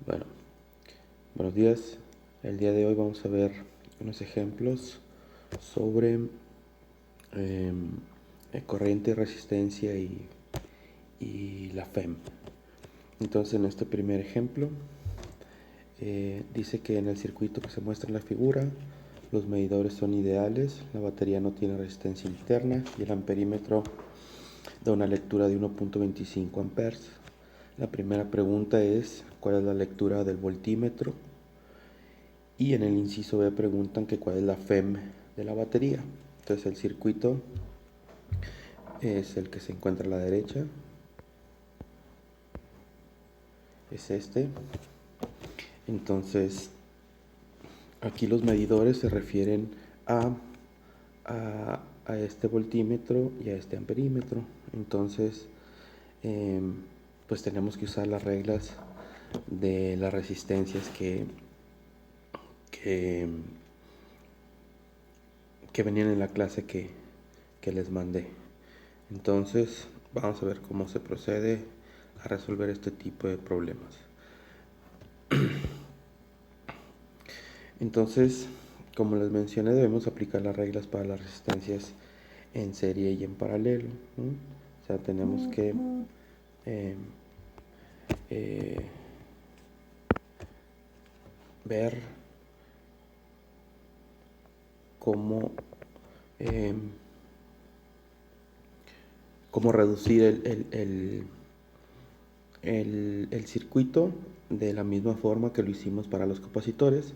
Bueno, buenos días. El día de hoy vamos a ver unos ejemplos sobre corriente, resistencia y la FEM. Entonces, en este primer ejemplo, dice que en el circuito que se muestra en la figura, los medidores son ideales, la batería no tiene resistencia interna y el amperímetro da una lectura de 1.25 amperes. La primera pregunta es, ¿cuál es la lectura del voltímetro? Y en el inciso B preguntan que cuál es la FEM de la batería. Entonces el circuito es el que se encuentra a la derecha. Es este. Entonces aquí los medidores se refieren a este voltímetro y a este amperímetro. Entonces pues tenemos que usar las reglas de las resistencias que, que venían en la clase que les mandé. Entonces vamos a ver cómo se procede a resolver este tipo de problemas. Entonces, como les mencioné, debemos aplicar las reglas para las resistencias en serie y en paralelo, ¿no? O sea, tenemos que eh, ver cómo cómo reducir el circuito de la misma forma que lo hicimos para los capacitores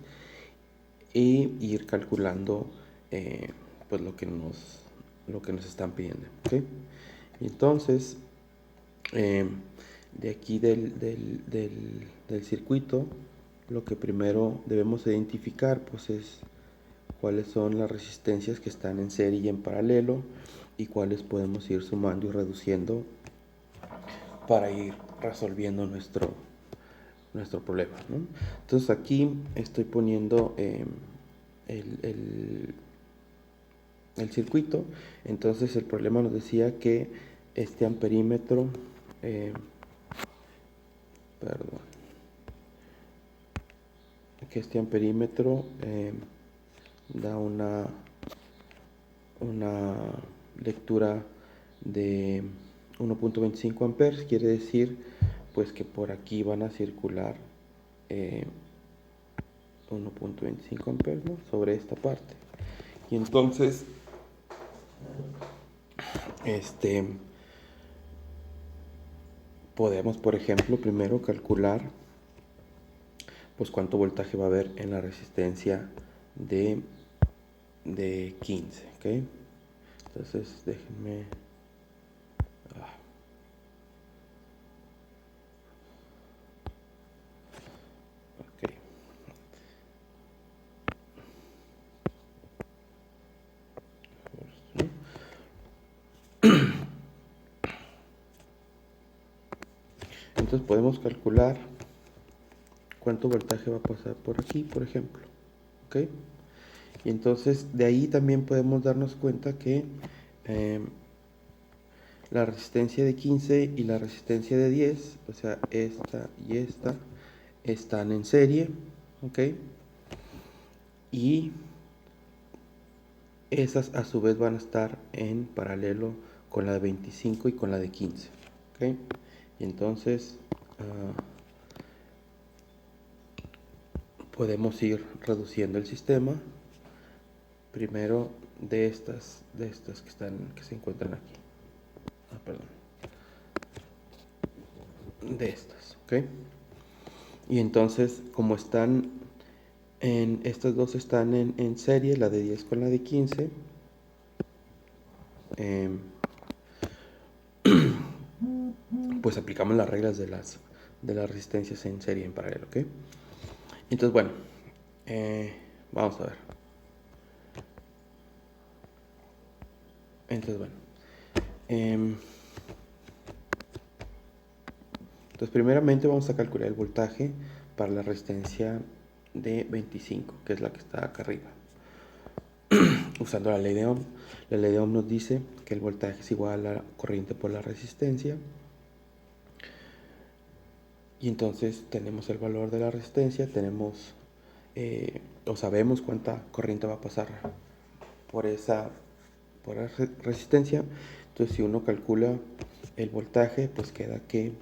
y ir calculando pues lo que nos están pidiendo, ¿okay? Entonces de aquí del circuito, lo que primero debemos identificar pues es cuáles son las resistencias que están en serie y en paralelo y cuáles podemos ir sumando y reduciendo para ir resolviendo nuestro problema, ¿no? Entonces aquí estoy poniendo el, el circuito. Entonces el problema nos decía que este amperímetro perdón, que este amperímetro da una lectura de 1.25 amperes. Quiere decir pues que por aquí van a circular 1.25 amperes, ¿no? Sobre esta parte. Y entonces podemos, por ejemplo, primero calcular pues cuánto voltaje va a haber en la resistencia de 15, ¿ok? Entonces déjenme ok. Entonces podemos calcular cuánto voltaje va a pasar por aquí, por ejemplo, ¿ok? Y entonces de ahí también podemos darnos cuenta que la resistencia de 15 y la resistencia de 10, o sea, esta y esta, están en serie, ¿ok? Y esas a su vez van a estar en paralelo con la de 25 y con la de 15, ¿ok? Y entonces podemos ir reduciendo el sistema primero de estas que se encuentran aquí. Perdón. De estas, ¿ok? Y entonces, como están estas dos están en serie, la de 10 con la de 15, pues aplicamos las reglas de las resistencias en serie y en paralelo, ¿ok? Entonces, bueno, vamos a ver. Entonces, bueno. Entonces, primeramente vamos a calcular el voltaje para la resistencia de 25, que es la que está acá arriba. Usando la ley de Ohm. La ley de Ohm nos dice que el voltaje es igual a la corriente por la resistencia. Y entonces tenemos el valor de la resistencia, tenemos o sabemos cuánta corriente va a pasar por esa resistencia. Entonces si uno calcula el voltaje, pues queda que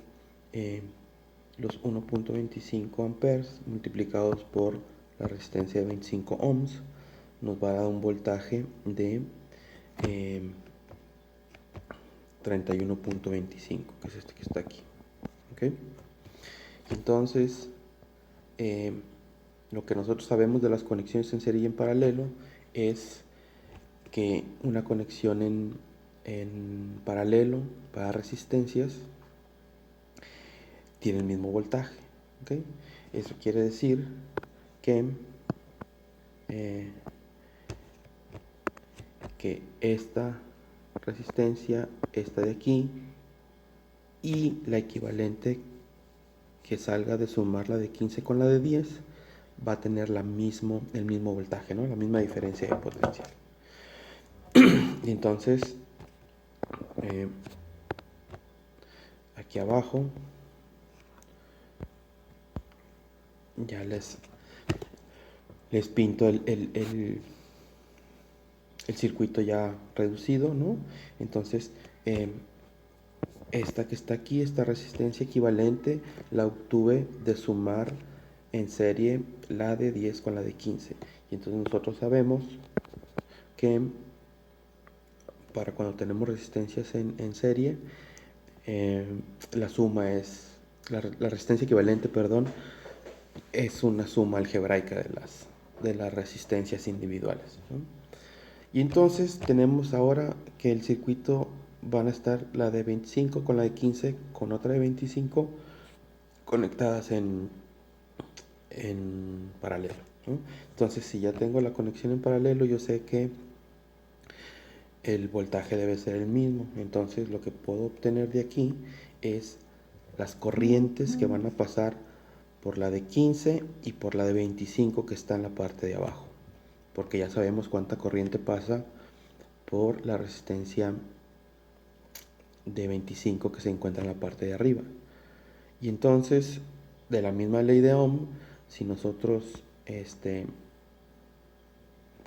los 1.25 amperes multiplicados por la resistencia de 25 ohms nos va a dar un voltaje de 31.25, que es este que está aquí. ¿Okay? Entonces, lo que nosotros sabemos de las conexiones en serie y en paralelo es que una conexión en paralelo para resistencias tiene el mismo voltaje. ¿Okay? Eso quiere decir que esta resistencia, esta de aquí, y la equivalente que salga de sumar la de 15 con la de 10 va a tener el mismo voltaje, ¿no? La misma diferencia de potencial. Y entonces, aquí abajo, ya les pinto el circuito ya reducido, ¿no? Entonces, esta que está aquí, esta resistencia equivalente, la obtuve de sumar en serie la de 10 con la de 15. Y entonces nosotros sabemos que para cuando tenemos resistencias en serie, la suma es, la resistencia equivalente, perdón, es una suma algebraica de las resistencias individuales, ¿no? Y entonces tenemos ahora que el circuito van a estar la de 25 con la de 15 con otra de 25 conectadas en paralelo, ¿no? Entonces si ya tengo la conexión en paralelo, yo sé que el voltaje debe ser el mismo. Entonces lo que puedo obtener de aquí es las corrientes que van a pasar por la de 15 y por la de 25 que está en la parte de abajo, porque ya sabemos cuánta corriente pasa por la resistencia de 25 que se encuentra en la parte de arriba. Y entonces, de la misma ley de Ohm, si nosotros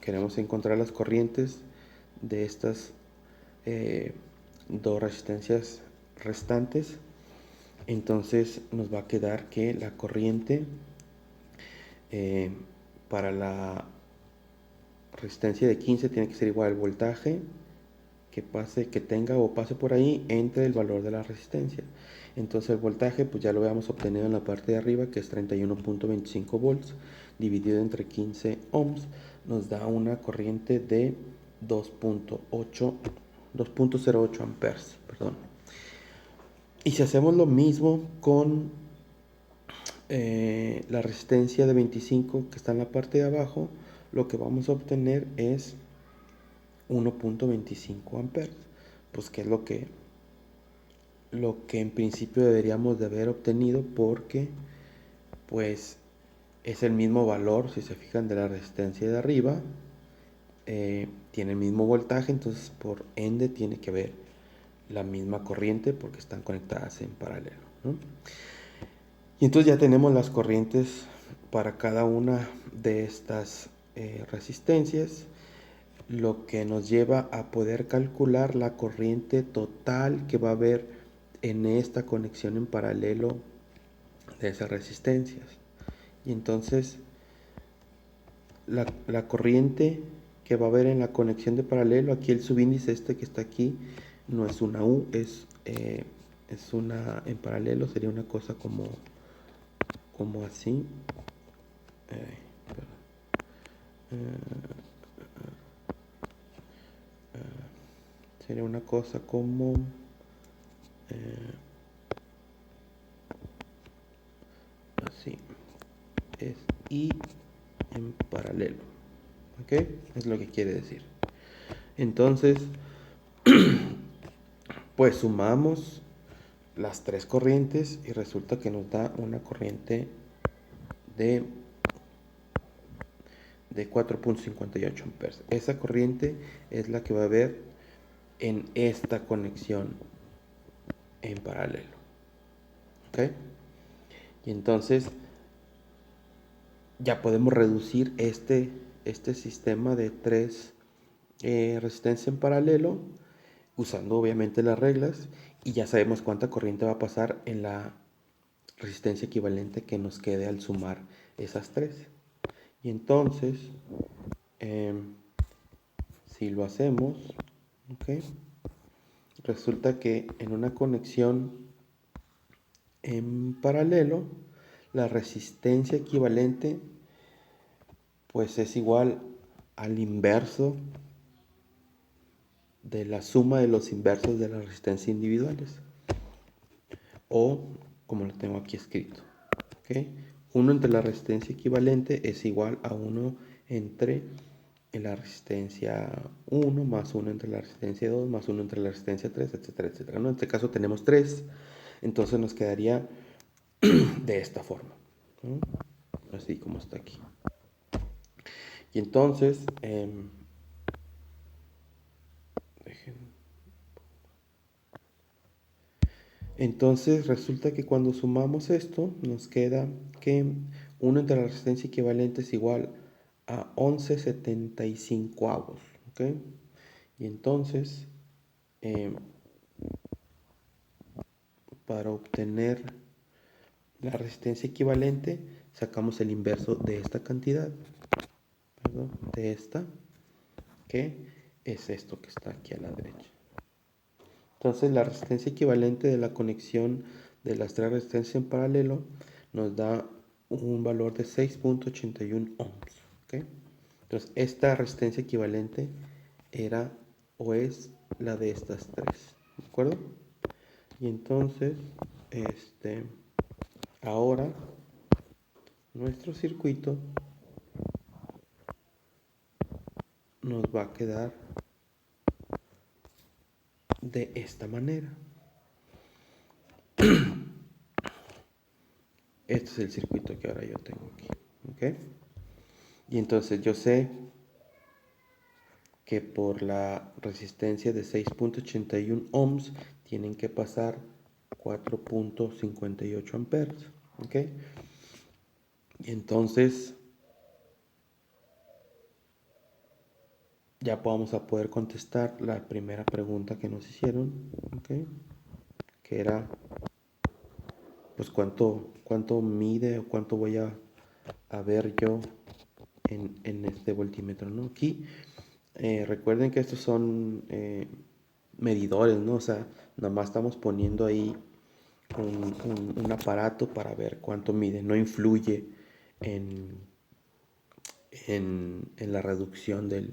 queremos encontrar las corrientes de estas dos resistencias restantes, entonces nos va a quedar que la corriente para la resistencia de 15 tiene que ser igual al voltaje que tenga o pase por ahí entre el valor de la resistencia. Entonces el voltaje pues ya lo habíamos obtenido en la parte de arriba, que es 31.25 volts dividido entre 15 ohms, nos da una corriente de 2.08 amperes, perdón. Y si hacemos lo mismo con la resistencia de 25 que está en la parte de abajo, lo que vamos a obtener es 1.25 amperes, pues que es lo que en principio deberíamos de haber obtenido, porque pues es el mismo valor, si se fijan, de la resistencia de arriba, tiene el mismo voltaje, entonces por ende tiene que haber la misma corriente porque están conectadas en paralelo, ¿no? Y entonces ya tenemos las corrientes para cada una de estas resistencias, lo que nos lleva a poder calcular la corriente total que va a haber en esta conexión en paralelo de esas resistencias. Y entonces la corriente que va a haber en la conexión de paralelo, aquí el subíndice que está aquí no es una U, es una, en paralelo sería una cosa como así. Sería una cosa como así. Es I en paralelo. ¿Ok? Es lo que quiere decir. Entonces, pues sumamos las tres corrientes y resulta que nos da una corriente de 4.58 amperes. Esa corriente es la que va a haber en esta conexión en paralelo. ¿Ok? Y entonces ya podemos reducir este sistema de 3 resistencias en paralelo, usando obviamente las reglas, y ya sabemos cuánta corriente va a pasar en la resistencia equivalente que nos quede al sumar esas 3. Y entonces, si lo hacemos, ¿ok? Resulta que en una conexión en paralelo, la resistencia equivalente pues es igual al inverso de la suma de los inversos de las resistencias individuales, o como lo tengo aquí escrito, ¿okay? 1 entre la resistencia equivalente es igual a 1 entre la resistencia 1 más 1 entre la resistencia 2 más 1 entre la resistencia 3, etcétera, etcétera, ¿no? En este caso tenemos 3, entonces nos quedaría de esta forma, ¿no? Así como está aquí. Y entonces, resulta que cuando sumamos esto, nos queda que 1 entre la resistencia equivalente es igual a 11,75 avos, ¿ok? Y entonces, para obtener la resistencia equivalente, sacamos el inverso de esta cantidad, ¿perdón? De esta, que es esto que está aquí a la derecha. Entonces la resistencia equivalente de la conexión de las 3 resistencias en paralelo nos da un valor de 6.81 ohms, ¿okay? Entonces esta resistencia equivalente era o es la de estas 3, ¿de acuerdo? Y entonces, ahora nuestro circuito nos va a quedar de esta manera. Este es el circuito que ahora yo tengo aquí, ¿ok? Y entonces yo sé que por la resistencia de 6.81 ohms tienen que pasar 4.58 amperes, ¿ok? Y entonces ya vamos a poder contestar la primera pregunta que nos hicieron, ¿ok? Que era, pues cuánto mide o cuánto voy a ver yo en este voltímetro, ¿no? Aquí recuerden que estos son medidores, ¿no? O sea, nada más estamos poniendo ahí un aparato para ver cuánto mide, no influye en, en la reducción del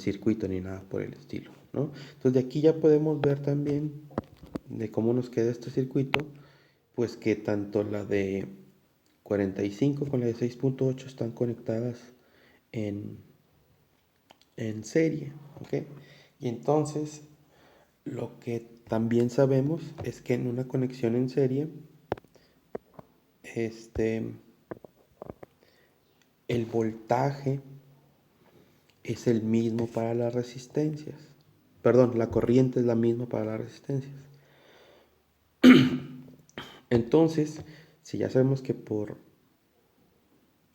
circuito ni nada por el estilo, ¿no? Entonces de aquí ya podemos ver también de cómo nos queda este circuito, pues que tanto la de 45 con la de 6.8 están conectadas en serie, ¿ok? Y entonces lo que también sabemos es que en una conexión en serie, el voltaje es el mismo para las resistencias. Perdón, la corriente es la misma para las resistencias. Entonces, si ya sabemos que por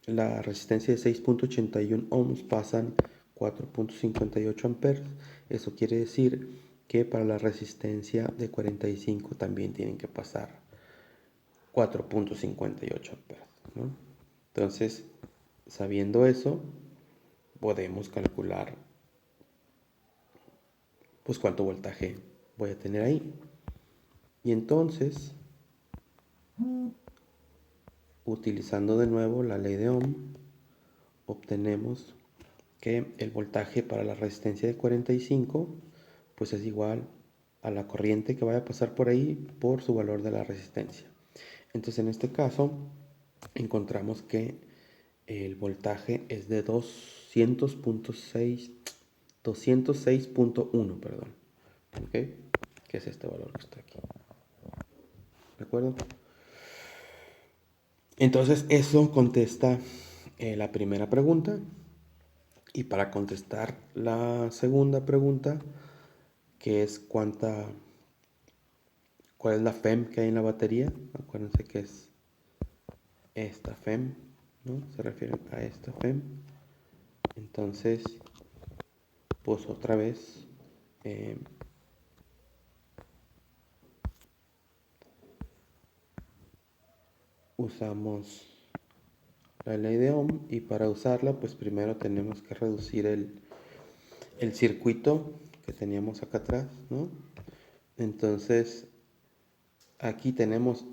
la resistencia de 6.81 ohms pasan 4.58 amperes, eso quiere decir que para la resistencia de 45 también tienen que pasar 4.58 amperes, ¿no? Entonces, sabiendo eso, podemos calcular pues cuánto voltaje voy a tener ahí. Y entonces, utilizando de nuevo la ley de Ohm, obtenemos que el voltaje para la resistencia de 45 pues es igual a la corriente que vaya a pasar por ahí por su valor de la resistencia. Entonces en este caso encontramos que el voltaje es de 206.1, perdón, ¿ok? Que es este valor que está aquí, ¿de acuerdo? Entonces eso contesta la primera pregunta. Y para contestar la segunda pregunta, que es cuál es la FEM que hay en la batería, acuérdense que es esta FEM, ¿no? Se refieren a esta FEM. Entonces, pues otra vez usamos la ley de Ohm, y para usarla pues primero tenemos que reducir el circuito que teníamos acá atrás, ¿no? Entonces aquí tenemos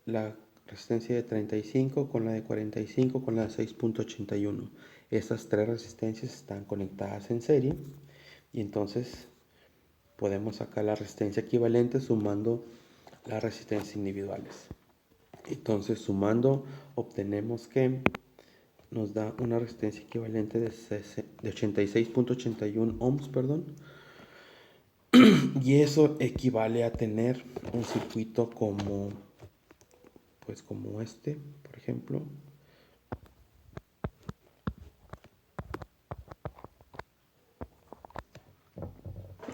la resistencia de 35 con la de 45 con la de 6.81. Estas tres resistencias están conectadas en serie y entonces podemos sacar la resistencia equivalente sumando las resistencias individuales. Entonces sumando obtenemos que nos da una resistencia equivalente de 86.81 ohms, perdón. Y eso equivale a tener un circuito como, pues como este, por ejemplo.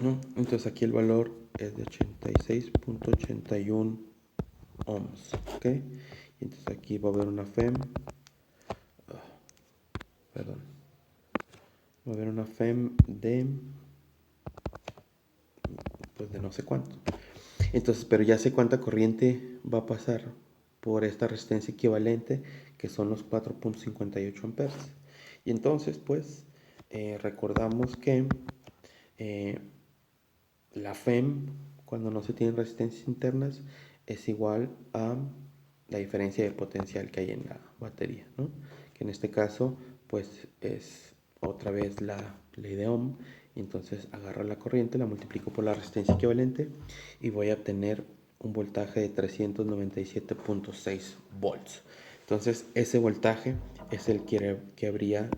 ¿No? Entonces aquí el valor es de 86.81 ohms, ¿ok? Y entonces aquí va a haber una FEM, perdón, va a haber una FEM de, pues de no sé cuánto. Entonces, pero ya sé cuánta corriente va a pasar por esta resistencia equivalente, que son los 4.58 amperes. Y entonces, pues, recordamos que la FEM, cuando no se tienen resistencias internas, es igual a la diferencia de potencial que hay en la batería, ¿no? Que en este caso, pues, es otra vez la ley de Ohm. Y entonces agarro la corriente, la multiplico por la resistencia equivalente y voy a obtener un voltaje de 397.6 volts. Entonces ese voltaje es el que habría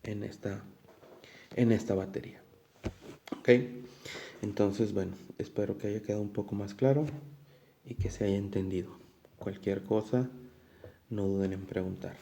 en esta batería. ¿Ok? Entonces, bueno, espero que haya quedado un poco más claro y que se haya entendido. Cualquier cosa, no duden en preguntar.